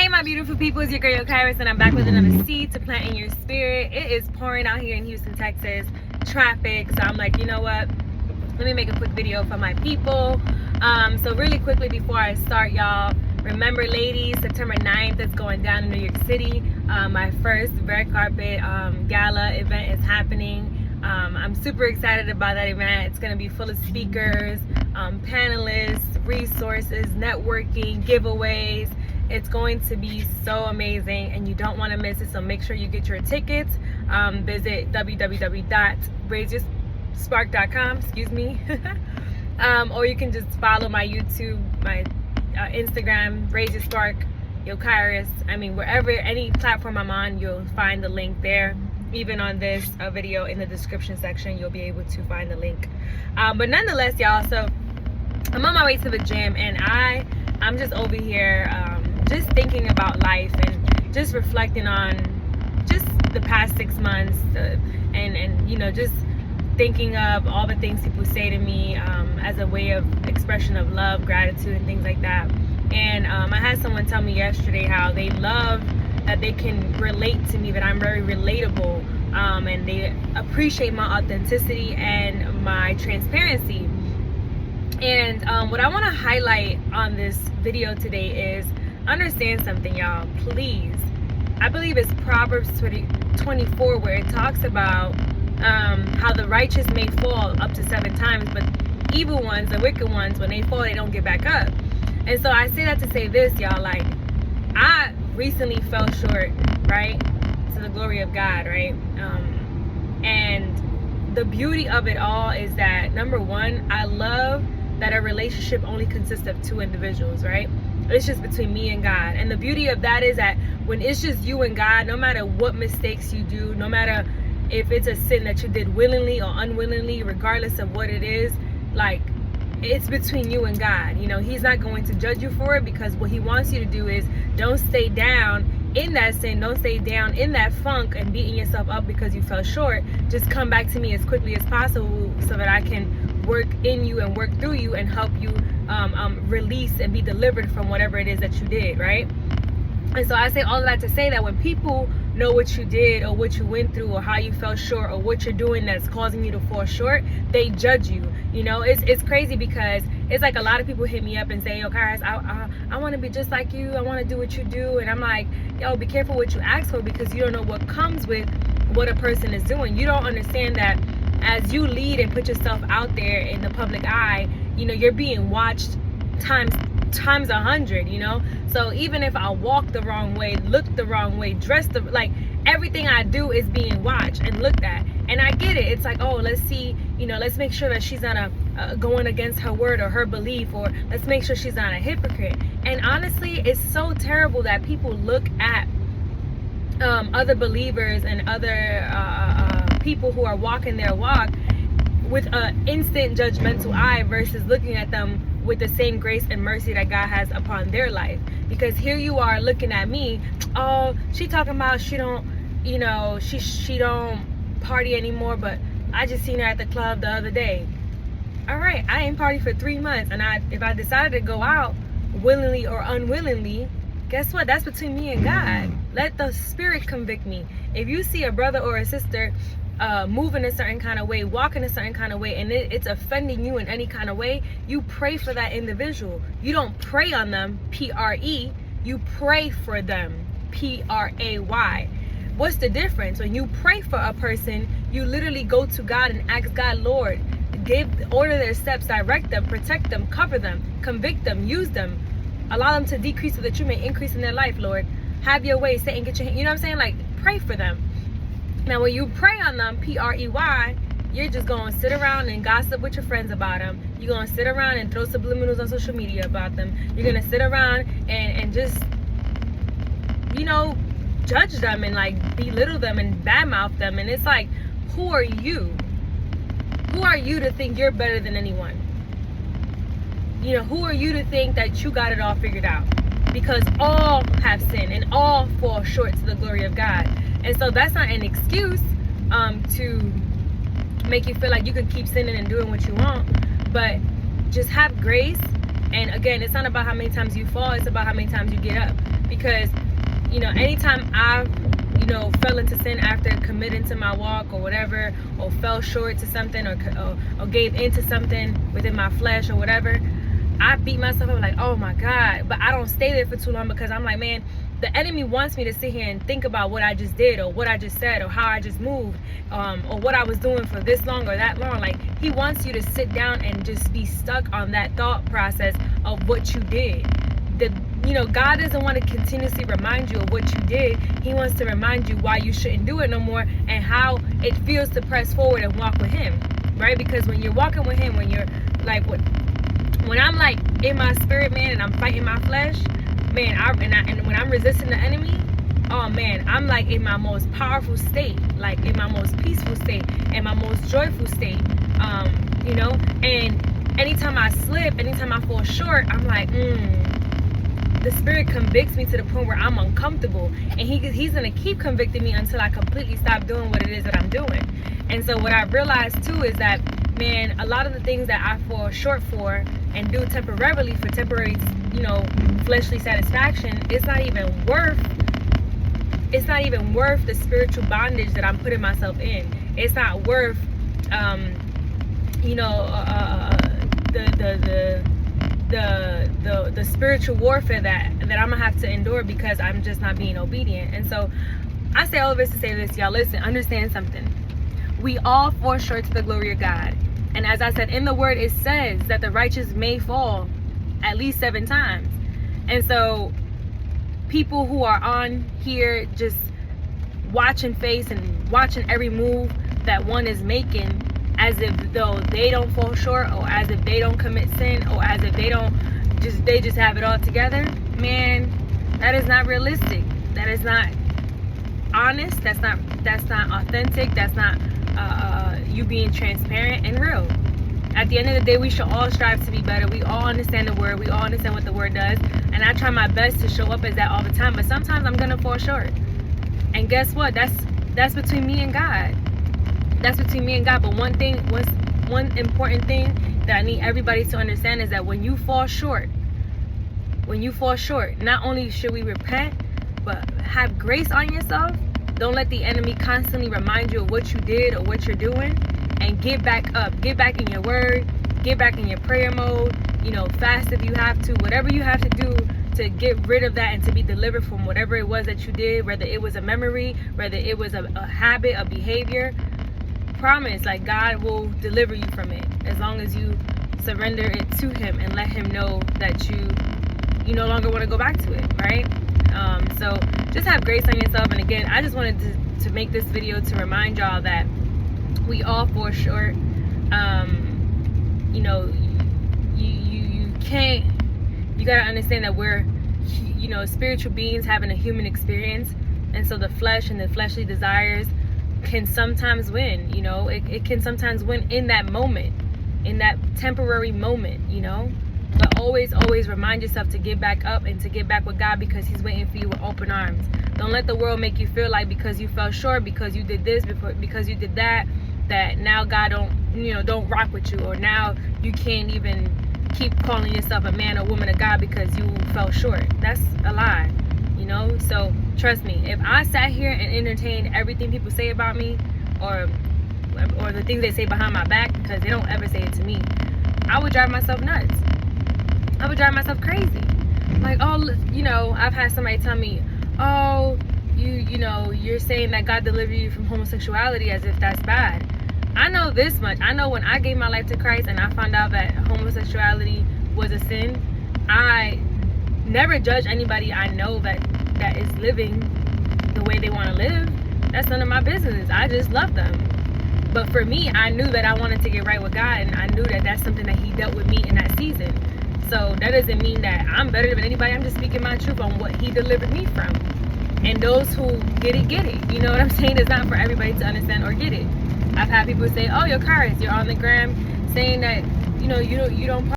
Hey my beautiful people, it's your girl Yocairys and I'm back with another seed to plant in your spirit. It is pouring out here in Houston, Texas. Traffic, so I'm like, you know what? Let me make a quick video for my people. So really quickly before I start, y'all, remember ladies, September 9th is going down in New York City. My first red carpet gala event is happening. I'm super excited about that event. It's going to be full of speakers, panelists, resources, networking, giveaways. It's going to be so amazing and you don't want to miss it, so make sure you get your tickets. Visit www.raiseyourspark.com, or you can just follow my YouTube, my Instagram, Raise Your Spark, Yocairys. I mean, wherever, any platform I'm on, you'll find the link there. Even on this video in the description section, you'll be able to find the link. But nonetheless, y'all, so I'm on my way to the gym and I'm just over here just thinking about life and just reflecting on just the past 6 months and you know, just thinking of all the things people say to me as a way of expression of love, gratitude, and things like that. And I had someone tell me yesterday how they love that they can relate to me, that I'm very relatable, and they appreciate my authenticity and my transparency. And what I want to highlight on this video today is understand something, y'all, please. I believe it's Proverbs 24 where it talks about how the righteous may fall up to 7 times, but evil ones, the wicked ones, when they fall, they don't get back up. And so I say that to say this, y'all, like, I recently fell short, right, to the glory of God, right? And the beauty of it all is that, number one, I love that a relationship only consists of 2 individuals, right? It's just between me and God. And the beauty of that is that when it's just you and God, no matter what mistakes you do, no matter if it's a sin that you did willingly or unwillingly, regardless of what it is, like, it's between you and God. You know, he's not going to judge you for it, because what he wants you to do is don't stay down in that sin, don't stay down in that funk and beating yourself up because you fell short. Just come back to me as quickly as possible so that I can work in you and work through you and help you release and be delivered from whatever it is that you did, right? And so I say all of that to say that when people know what you did or what you went through or how you fell short or what you're doing that's causing you to fall short, they judge you. You know, it's crazy because it's like a lot of people hit me up and say, yo, Kairos, I want to be just like you. I want to do what you do. And I'm like, yo, be careful what you ask for, because you don't know what comes with what a person is doing. You don't understand that as you lead and put yourself out there in the public eye, you know, you're being watched times 100, you know? So even if I walk the wrong way, look the wrong way, dress like, everything I do is being watched and looked at. And I get it. It's like, oh, let's see, you know, let's make sure that she's not going against her word or her belief, or let's make sure she's not a hypocrite. And honestly, it's so terrible that people look at other believers and other people who are walking their walk with an instant judgmental eye versus looking at them with the same grace and mercy that God has upon their life. Because here you are looking at me, oh, she talking about she don't, you know, she don't party anymore, but I just seen her at the club the other day. All right, I ain't party for 3 months, and if I decided to go out willingly or unwillingly, guess what? That's between me and God. Let the Spirit convict me. If you see a brother or a sister move in a certain kind of way, walk in a certain kind of way, and it's offending you in any kind of way, you pray for that individual. You don't pray on them, P-R-E, you pray for them, P-R-A-Y. What's the difference? When you pray for a person, you literally go to God and ask God, Lord, order their steps, direct them, protect them, cover them, convict them, use them, allow them to decrease so that you may increase in their life, Lord. Have your way, Satan, get your hand. You know what I'm saying? Like, pray for them. Now, when you pray on them, P-R-E-Y, you're just going to sit around and gossip with your friends about them. You're going to sit around and throw subliminals on social media about them. You're going to sit around and just, you know, judge them and, like, belittle them and badmouth them. And it's like, who are you? Who are you to think you're better than anyone? You know, who are you to think that you got it all figured out? Because all have sinned and all fall short to the glory of God. And so that's not an excuse to make you feel like you can keep sinning and doing what you want, but just have grace And again, it's not about how many times you fall, it's about how many times you get up. Because, you know, anytime I've, you know, fell into sin after committing to my walk or whatever, or fell short to something, or gave into something within my flesh or whatever, I beat myself up like, oh my God. But I don't stay there for too long, because I'm like, man, the enemy wants me to sit here and think about what I just did, or what I just said, or how I just moved, or what I was doing for this long or that long. Like, he wants you to sit down and just be stuck on that thought process of what you did. You know, God doesn't want to continuously remind you of what you did. He wants to remind you why you shouldn't do it no more, and how it feels to press forward and walk with him, right? Because when you're walking with him, when you're like, when I'm like in my spirit, man, and I'm fighting my flesh, man, and when I'm resisting the enemy, oh man, I'm like in my most powerful state, like in my most peaceful state, and my most joyful state, you know. And anytime I slip, anytime I fall short, I'm like, the spirit convicts me to the point where I'm uncomfortable, and he's gonna keep convicting me until I completely stop doing what it is that I'm doing. And so what I realized too is that, man, a lot of the things that I fall short for and do temporarily for temporary, you know, fleshly satisfaction, it's not even worth the spiritual bondage that I'm putting myself in. It's not worth you know, the spiritual warfare that I'm gonna have to endure because I'm just not being obedient. And so I say all of this to say this, y'all. Listen, understand something. We all fall short to the glory of God. And as I said, in the word, it says that the righteous may fall at least 7 times. And so people who are on here just watching face and watching every move that one is making, as if though they don't fall short, or as if they don't commit sin, or as if they just have it all together, man, that is not realistic. That is not honest. That's not authentic. That's not you being transparent and real. At the end of the day, we should all strive to be better. We all understand the word. We all understand what the word does. And I try my best to show up as that all the time. But sometimes I'm going to fall short. And guess what? That's between me and God. That's between me and God. But one important thing that I need everybody to understand is that when you fall short, not only should we repent, but have grace on yourself. Don't let the enemy constantly remind you of what you did or what you're doing, and get back up. Get back in your word. Get back in your prayer mode. You know, fast if you have to. Whatever you have to do to get rid of that and to be delivered from whatever it was that you did, whether it was a memory, whether it was a habit, a behavior. Promise, like, God will deliver you from it as long as you surrender it to him and let him know that you no longer want to go back to it, right? So just have grace on yourself. And again, I just wanted to make this video to remind y'all that we all fall short. You know, you can't, you gotta understand that we're, you know, spiritual beings having a human experience, and so the flesh and the fleshly desires can sometimes win. You know, it can sometimes win in that moment, in that temporary moment, you know. But always remind yourself to get back up and to get back with God, because he's waiting for you with open arms. Don't let the world make you feel like because you fell short, because you did this, because you did that now God don't rock with you, or now you can't even keep calling yourself a man or woman of God because you fell short. That's a lie, you know. So trust me, if I sat here and entertained everything people say about me, or the things they say behind my back, because they don't ever say it to me, I would drive myself nuts. I would drive myself crazy. Like, oh, you know, I've had somebody tell me, oh, you know, you're saying that God delivered you from homosexuality as if that's bad. I know this much. I know when I gave my life to Christ and I found out that homosexuality was a sin, I never judge anybody I know that is living the way they want to live. That's none of my business. I just love them. But for me, I knew that I wanted to get right with God, and I knew that that's something that he dealt with me in that season. So that doesn't mean that I'm better than anybody. I'm just speaking my truth on what he delivered me from. And those who get it, get it. You know what I'm saying? It's not for everybody to understand or get it. I've had people say, oh, Yocairys, you're on the gram saying that, you know, you don't